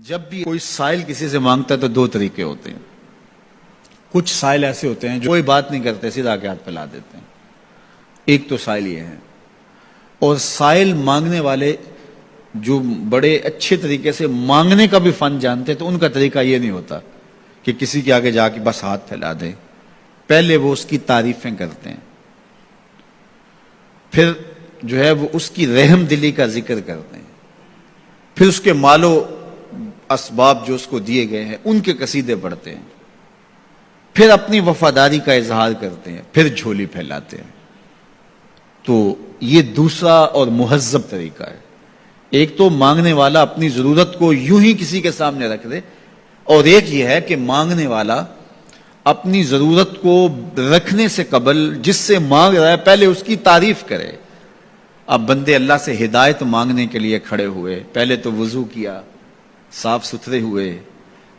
جب بھی کوئی سائل کسی سے مانگتا ہے تو دو طریقے ہوتے ہیں. کچھ سائل ایسے ہوتے ہیں جو کوئی بات نہیں کرتے، سیدھا کے ہاتھ پھیلا دیتے ہیں. ایک تو سائل یہ ہے. اور سائل مانگنے والے جو بڑے اچھے طریقے سے مانگنے کا بھی فن جانتے ہیں تو ان کا طریقہ یہ نہیں ہوتا کہ کسی کے آگے جا کے بس ہاتھ پھیلا دیں. پہلے وہ اس کی تعریفیں کرتے ہیں، پھر جو ہے وہ اس کی رحم دلی کا ذکر کرتے ہیں، پھر اس کے مال و اسباب جو اس کو دیے گئے ہیں ان کے قصیدے پڑھتے ہیں، پھر اپنی وفاداری کا اظہار کرتے ہیں، پھر جھولی پھیلاتے ہیں. تو یہ دوسرا اور مہذب طریقہ ہے. ایک تو مانگنے والا اپنی ضرورت کو یوں ہی کسی کے سامنے رکھ دے، اور ایک یہ ہے کہ مانگنے والا اپنی ضرورت کو رکھنے سے قبل جس سے مانگ رہا ہے پہلے اس کی تعریف کرے. اب بندے اللہ سے ہدایت مانگنے کے لیے کھڑے ہوئے، پہلے تو وضو کیا، صاف ستھرے ہوئے،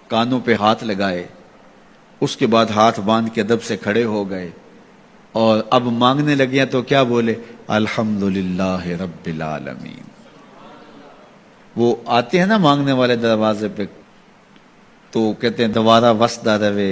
کانوں پہ ہاتھ لگائے، اس کے بعد ہاتھ باندھ کے ادب سے کھڑے ہو گئے، اور اب مانگنے لگے تو کیا بولے؟ الحمدللہ رب العالمین. وہ آتے ہیں نا مانگنے والے دروازے پہ تو کہتے ہیں دوبارہ وسدہ روے،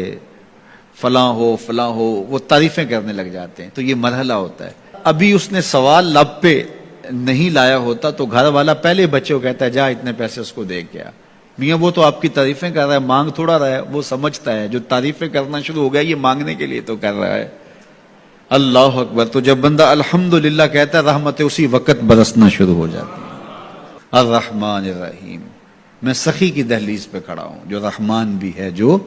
فلاں ہو فلاں ہو، وہ تعریفیں کرنے لگ جاتے ہیں. تو یہ مرحلہ ہوتا ہے. ابھی اس نے سوال لب پہ نہیں لایا ہوتا تو گھر والا پہلے بچے کو کہتا ہے جا اتنے پیسے اس کو دے گیا. میاں وہ تو آپ کی تعریفیں کر رہا ہے، مانگ تھوڑا رہا ہے. وہ سمجھتا ہے جو تعریفیں کرنا شروع ہو گیا یہ مانگنے کے لیے تو کر رہا ہے. اللہ اکبر. تو جب بندہ الحمدللہ کہتا ہے رحمتیں اسی وقت برسنا شروع ہو جاتی ہیں. الرحمن الرحیم. میں سخی کی دہلیز پہ کھڑا ہوں جو رحمان بھی ہے جو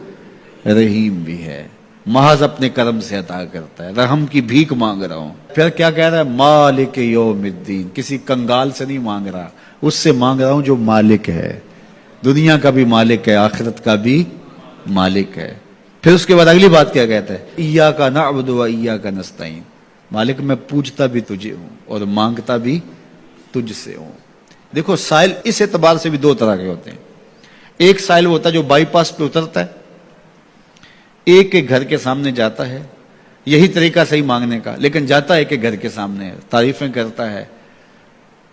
رحیم بھی ہے، محض اپنے کرم سے عطا کرتا ہے. رحم کی بھیک مانگ رہا ہوں. پھر کیا کہہ رہا ہے؟ مالک یوم الدین. کسی کنگال سے نہیں مانگ رہا، اس سے مانگ رہا ہوں جو مالک ہے، دنیا کا بھی مالک ہے، آخرت کا بھی مالک ہے. پھر اس کے بعد اگلی بات کیا کہتا ہے؟ ایاک نعبد و ایاک نستعین. مالک میں پوجتا بھی تجھے ہوں اور مانگتا بھی تجھ سے ہوں. دیکھو سائل اس اعتبار سے بھی دو طرح کے ہوتے ہیں. ایک سائل ہوتا ہے جو بائی پاس پہ اترتا ہے، ایک کے گھر کے سامنے جاتا ہے، یہی طریقہ صحیح مانگنے کا، لیکن جاتا ہے کہ گھر کے سامنے تعریفیں کرتا ہے،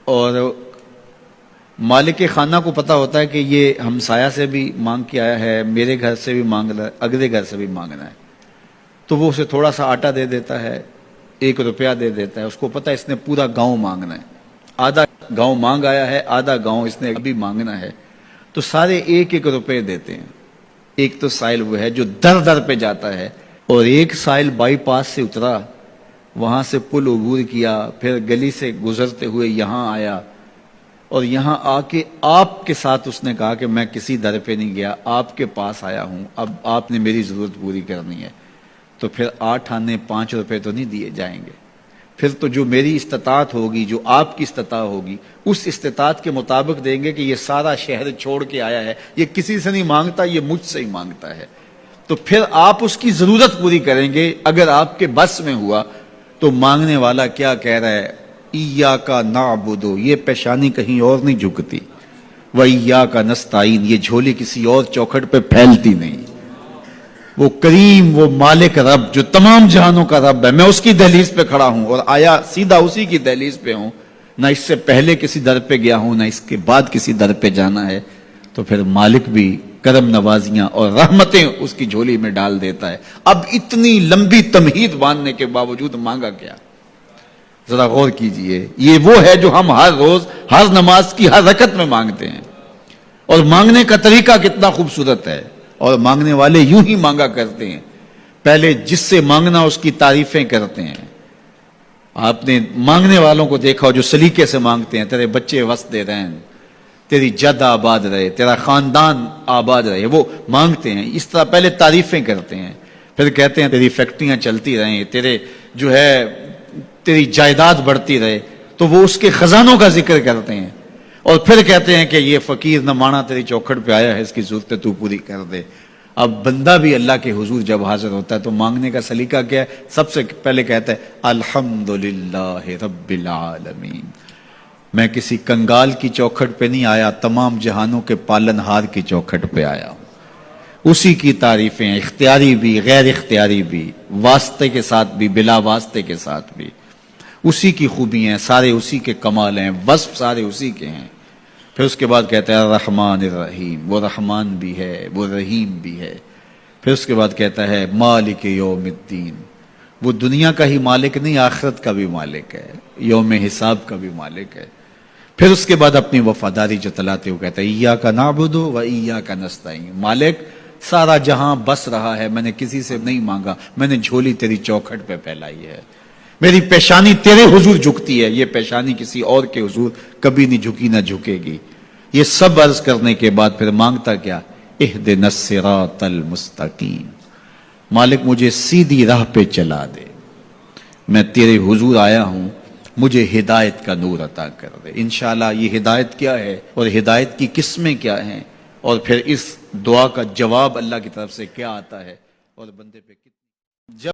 اور مالک خانہ کو پتا ہوتا ہے کہ یہ ہمسایہ سے بھی مانگ کے آیا ہے، میرے گھر سے بھی مانگ رہا ہے، اگلے گھر سے بھی مانگنا ہے. تو وہ اسے تھوڑا سا آٹا دے دیتا ہے، 1 روپیہ دے دیتا ہے. اس کو پتا ہے اس نے پورا گاؤں مانگنا ہے، آدھا گاؤں مانگ آیا ہے، آدھا گاؤں اس نے ابھی مانگنا ہے. تو سارے 1 روپے دیتے ہیں. ایک تو سائل وہ ہے جو در در پہ جاتا ہے، اور ایک سائل بائی پاس سے اترا، وہاں سے پل عبور کیا، پھر گلی سے گزرتے ہوئے یہاں آیا، اور یہاں آ کے آپ کے ساتھ اس نے کہا کہ میں کسی در پہ نہیں گیا، آپ کے پاس آیا ہوں، اب آپ نے میری ضرورت پوری کرنی ہے. تو پھر 8 آنے 5 روپے تو نہیں دیے جائیں گے. پھر تو جو میری استطاعت ہوگی، جو آپ کی استطاعت ہوگی، اس استطاعت کے مطابق دیں گے کہ یہ سارا شہر چھوڑ کے آیا ہے، یہ کسی سے نہیں مانگتا، یہ مجھ سے ہی مانگتا ہے. تو پھر آپ اس کی ضرورت پوری کریں گے. اگر آپ کے بس میں ہوا تو مانگنے والا کیا کہہ رہا ہے؟ ایاک نعبد. یہ پیشانی کہیں اور نہیں جھکتی، وایاک نستعین. یہ جھولی کسی اور چوکھٹ پہ پھیلتی نہیں. وہ کریم، وہ مالک رب جو تمام جہانوں کا رب ہے، میں اس کی دہلیز پہ کھڑا ہوں اور آیا سیدھا اسی کی دہلیز پہ ہوں. نہ اس سے پہلے کسی در پہ گیا ہوں، نہ اس کے بعد کسی در پہ جانا ہے. تو پھر مالک بھی کرم نوازیاں اور رحمتیں اس کی جھولی میں ڈال دیتا ہے. اب اتنی لمبی تمہید باندھنے کے باوجود مانگا کیا؟ ذرا غور کیجئے. یہ وہ ہے جو ہم ہر روز ہر نماز کی ہر رکعت میں مانگتے ہیں، اور مانگنے کا طریقہ کتنا خوبصورت ہے. اور مانگنے والے یوں ہی مانگا کرتے ہیں. پہلے جس سے مانگنا اس کی تعریفیں کرتے ہیں. آپ نے مانگنے والوں کو دیکھا جو سلیقے سے مانگتے ہیں، تیرے بچے وسط رہیں، تیری جد آباد رہے، تیرا خاندان آباد رہے. وہ مانگتے ہیں اس طرح، پہلے تعریفیں کرتے ہیں، پھر کہتے ہیں تیری فیکٹریاں چلتی رہیں، تیرے جو ہے تیری جائیداد بڑھتی رہے. تو وہ اس کے خزانوں کا ذکر کرتے ہیں، اور پھر کہتے ہیں کہ یہ فقیر نمانہ تیری چوکھٹ پہ آیا ہے، اس کی ضرورتیں تو پوری کر دے. اب بندہ بھی اللہ کے حضور جب حاضر ہوتا ہے تو مانگنے کا سلیقہ کیا ہے؟ سب سے پہلے کہتا ہے الحمدللہ رب العالمین. میں کسی کنگال کی چوکھٹ پہ نہیں آیا، تمام جہانوں کے پالن ہار کی چوکھٹ پہ آیا ہوں. اسی کی تعریفیں، اختیاری بھی غیر اختیاری بھی، واسطے کے ساتھ بھی بلا واسطے کے ساتھ بھی. اسی کی خوبی ہیں، سارے اسی کے کمال ہیں، وصف سارے اسی کے ہیں. پھر اس کے بعد کہتا ہے الرحمن الرحیم، وہ رحمان بھی ہے وہ رحیم بھی ہے۔ پھر اس کے بعد کہتا ہے مالک یوم الدین، وہ دنیا کا ہی مالک نہیں، آخرت کا بھی مالک ہے، یوم حساب کا بھی مالک ہے۔ پھر اس کے بعد اپنی وفاداری جتلاتے ہوئے کہتا ہے ایاک نعبد و ایاک نستعین، مالک سارا جہاں بس رہا ہے، میں نے کسی سے نہیں مانگا، میں نے جھولی تیری چوکھٹ پہ پھیلائی ہے، میری پیشانی تیرے حضور جھکتی ہے، یہ پیشانی کسی اور کے حضور کبھی نہیں جھکی نہ جھکے گی۔ یہ سب عرض کرنے کے بعد پھر مانگتا کیا؟ اہدنا الصراط المستقیم، مالک مجھے سیدھی راہ پہ چلا دے، میں تیرے حضور آیا ہوں، مجھے ہدایت کا نور عطا کر دے۔ انشاءاللہ یہ ہدایت کیا ہے اور ہدایت کی قسمیں کیا ہیں، اور پھر اس دعا کا جواب اللہ کی طرف سے کیا آتا ہے، اور بندے پہ کتنی جب